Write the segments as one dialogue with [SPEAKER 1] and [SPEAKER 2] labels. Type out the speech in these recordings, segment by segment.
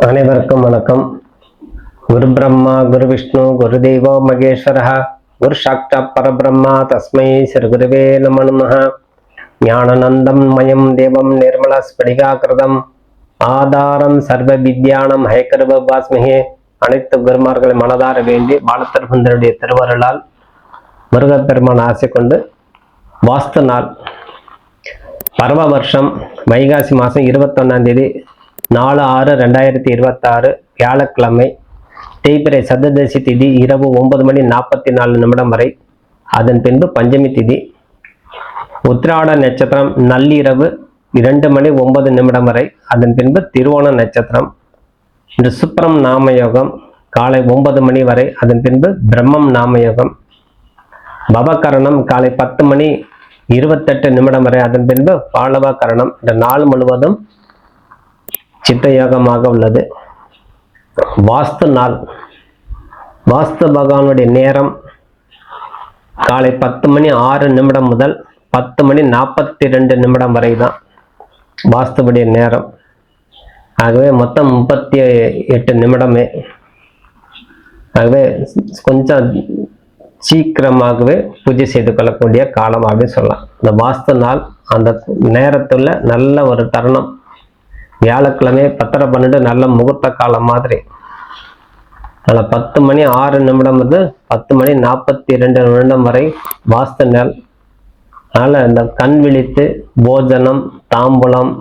[SPEAKER 1] அனைவருக்கும் வணக்கம். குரு பிரம்மா குரு விஷ்ணு குரு தேவோ மகேஸ்வரஹ குரு சாட்சாத் பரபிரம்மா தஸ்மை ஸ்ரீ குருவே நமோ நமஹ. ஞானநந்தம் மயம் தேவம் நிர்மல ஸ்படிகாகிருதம் ஆதாரம் சர்வ வித்யானம் ஹயக்கருவ பாஸ்மிகே. அனைத்து குருமார்களை மனதார வேண்டி பாலத்தர்குந்தருடைய திருவருளால் முருகப்பெருமான் ஆசை கொண்டு வாஸ்து நாள் பரவ வருஷம் வைகாசி மாதம் 21ஆம் தேதி 4/6/2026 வியாழக்கிழமை, தேய்பிறை சதுர்தசி திதி இரவு 9:44 வரை. அதன் பின்பு பஞ்சமி திதி. உத்திராட நட்சத்திரம் நள்ளிரவு 2:09 வரை. அதன் பின்பு திருவோண நட்சத்திரம். இன்று சுப்ரம் நாமயோகம் காலை 9 மணி வரை. அதன் பின்பு பிரம்மம் நாமயோகம். பவகரணம் காலை 10:28 வரை. அதன் பின்பு பாலவ கரணம். இந்த நாள் முழுவதும் சித்த யோகமாக உள்ளது. வாஸ்து நாள். வாஸ்து பகவானுடைய நேரம் காலை 10:06 முதல் 10:42 வரை தான் வாஸ்துவுடைய நேரம். ஆகவே மொத்தம் 38 நிமிடமே. ஆகவே கொஞ்சம் சீக்கிரமாகவே பூஜை செய்து கொள்ளக்கூடிய காலமாகவே சொல்லலாம். இந்த வாஸ்து நாள் அந்த நேரத்துல நல்ல ஒரு தருணம். வியாழக்கிழமை 10:12 நல்ல முகூர்த்த காலம் மாதிரி. அதில் 10:06 முதல் 10:42 வரை வாஸ்து நாள். அதனால் இந்த கண் விழித்து போஜனம், தாம்பூலம்,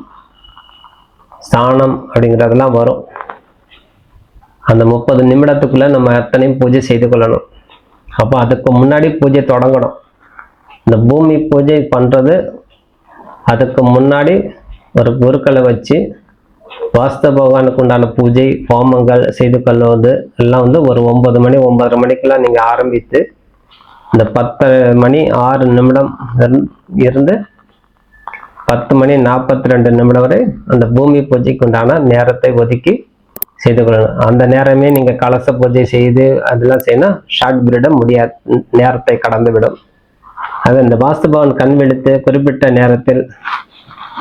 [SPEAKER 1] ஸ்தானம் அப்படிங்கிறதெல்லாம் வரும். அந்த 30 நிமிடத்துக்குள்ள நம்ம அத்தனையும் பூஜை செய்து கொள்ளணும். அப்போ அதுக்கு முன்னாடி பூஜை தொடங்கணும். இந்த பூமி பூஜை பண்ணுறது அதுக்கு முன்னாடி ஒரு குருக்களை வச்சு வாஸ்து பகவானுக்கு உண்டான பூஜை ஹோமங்கள் செய்து கொள்வது எல்லாம் ஒரு 9 மணி 9:30 மணிக்கெல்லாம் நீங்கள் ஆரம்பித்து இந்த 10:06 இருந்து 10:42 வரை அந்த பூமி பூஜைக்கு உண்டான நேரத்தை ஒதுக்கி செய்து கொள்ளணும். அந்த நேரமே நீங்கள் கலச பூஜை செய்து அதெல்லாம் செய்யணும். ஷார்ட் பீரியட முடியாது, நேரத்தை கடந்து விடும். ஆக இந்த வாஸ்து பகவான் கண் விழித்து குறிப்பிட்ட நேரத்தில்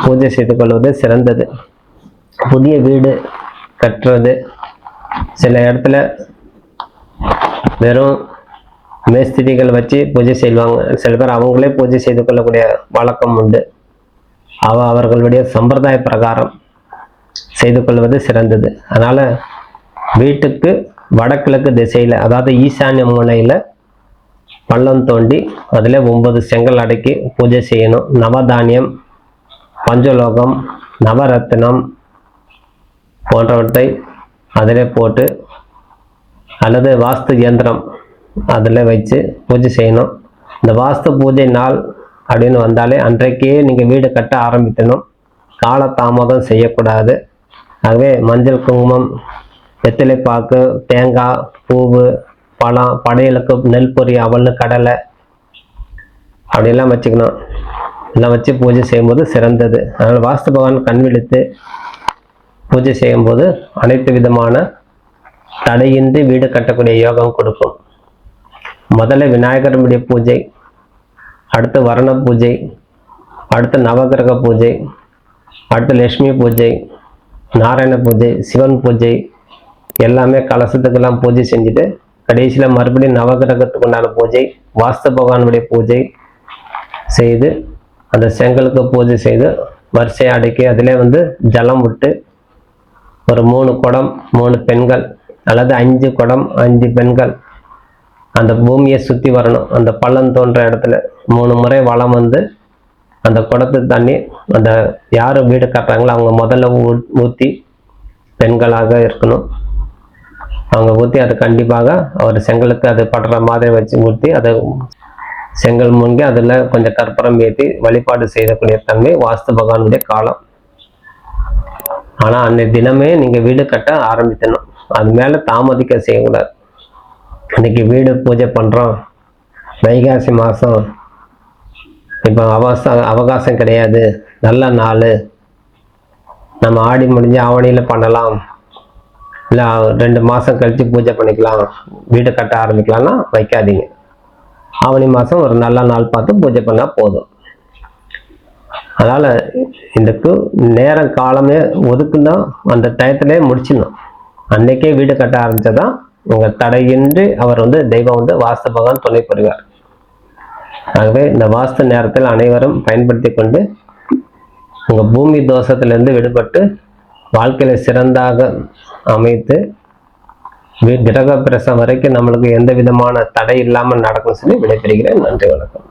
[SPEAKER 1] பூஜை செய்து கொள்வது சிறந்தது. புதிய வீடு கட்டுறது சில இடத்துல வெறும் மேஸ்திரிகள் வச்சு பூஜை செய்வாங்க. சில பேர் அவங்களே பூஜை செய்து கொள்ளக்கூடிய வழக்கம் உண்டு. அவர்களுடைய சம்பிரதாய பிரகாரம் செய்து கொள்வது சிறந்தது. அதனால வீட்டுக்கு வடகிழக்கு திசையில, அதாவது ஈசான்ய மூலையில பள்ளம் தோண்டி அதில் 9 செங்கல் அடக்கி பூஜை செய்யணும். நவதானியம், பஞ்சலோகம், நவரத்னம் போன்றவற்றை அதிலே போட்டு அல்லது வாஸ்து இயந்திரம் அதில் வச்சு பூஜை செய்யணும். இந்த வாஸ்து பூஜை நாள் அப்படின்னு வந்தாலே அன்றைக்கே நீங்கள் வீடு கட்ட ஆரம்பிக்கணும். காலதாமதம் செய்யக்கூடாது. ஆகவே மஞ்சள், குங்குமம், வெற்றிலைப்பாக்கு, தேங்காய், பூவு, பழம், படையலுக்கு நெல் பொரி, அவல், கடலை அப்படியெல்லாம் வச்சுக்கணும். எல்லாம் வச்சு பூஜை செய்யும்போது சிறந்தது. அதனால் வாஸ்து பகவான் கண் விழித்து பூஜை செய்யும்போது அனைத்து விதமான தடையின்றி வீடு கட்டக்கூடிய யோகம் கொடுக்கும். முதல்ல விநாயகருடைய பூஜை, அடுத்து வரண பூஜை, அடுத்து நவகிரக பூஜை, அடுத்து லட்சுமி பூஜை, நாராயண பூஜை, சிவன் பூஜை எல்லாமே கலசத்துக்கெல்லாம் பூஜை செஞ்சுட்டு கடைசியில் மறுபடியும் நவகிரகத்துக்கு உண்டான பூஜை, வாஸ்து பகவானுடைய பூஜை செய்து அந்த செங்கலுக்கு பூஜை செய்து வரிசையை அடக்கி அதிலே ஜலம் விட்டு ஒரு 3 குடம் 3 பெண்கள் அல்லது 5 குடம் 5 பெண்கள் அந்த பூமியை சுற்றி வரணும். அந்த பள்ளம் தோன்ற இடத்துல 3 முறை வளம் அந்த குடத்து தண்ணி அந்த யார் வீடு கட்டுறாங்களோ அவங்க முதல்ல ஊற்றி, பெண்களாக இருக்கணும், அவங்க ஊற்றி அது கண்டிப்பாக அவர் செங்கலுக்கு அது படுற மாதிரி வச்சு ஊற்றி அதை செங்கல் மூங்கி அதில் கொஞ்சம் கற்பூரம் ஏற்றி வழிபாடு செய்யக்கூடிய தன்மை வாஸ்து பகவானுடைய காலம். ஆனால் அன்னைக்கு தினமே நீங்கள் வீடு கட்ட ஆரம்பிக்கணும். அது மேலே தாமதிக்க செய்யக்கூடாது. இன்னைக்கு வீடு பூஜை பண்ணுறோம், வைகாசி மாதம், இப்போ அவகாசம் கிடையாது, நல்ல நாள், நம்ம ஆடி முடிஞ்சு ஆவணியில் பண்ணலாம், இல்லை 2 மாதம் கழித்து பூஜை பண்ணிக்கலாம், வீடு கட்ட ஆரம்பிக்கலாம்னா வைக்காதீங்க. ஆவணி மாதம் ஒரு நல்ல நாள் பார்த்து பூஜை பண்ணால் போதும். அதனால் இதுக்கு நேரம் காலமே ஒதுக்குன்னா அந்த டயத்திலே முடிச்சிடணும். அன்னைக்கே வீடு கட்ட ஆரம்பிச்சதான் உங்க தடையின்றி அவர் தெய்வம் வாஸ்து பகவான் துணை புரிவார். ஆகவே இந்த வாஸ்து நேரத்தில் அனைவரும் பயன்படுத்தி கொண்டு உங்க பூமி தோஷத்திலிருந்து விடுபட்டு வாழ்க்கையில சிறந்தாக அமைத்து கிரக பிரசம் வரைக்கும் நம்மளுக்கு எந்த விதமான தடை இல்லாமல் நடக்கும் சொல்லி விடைபெறுகிறேன். நன்றி, வணக்கம்.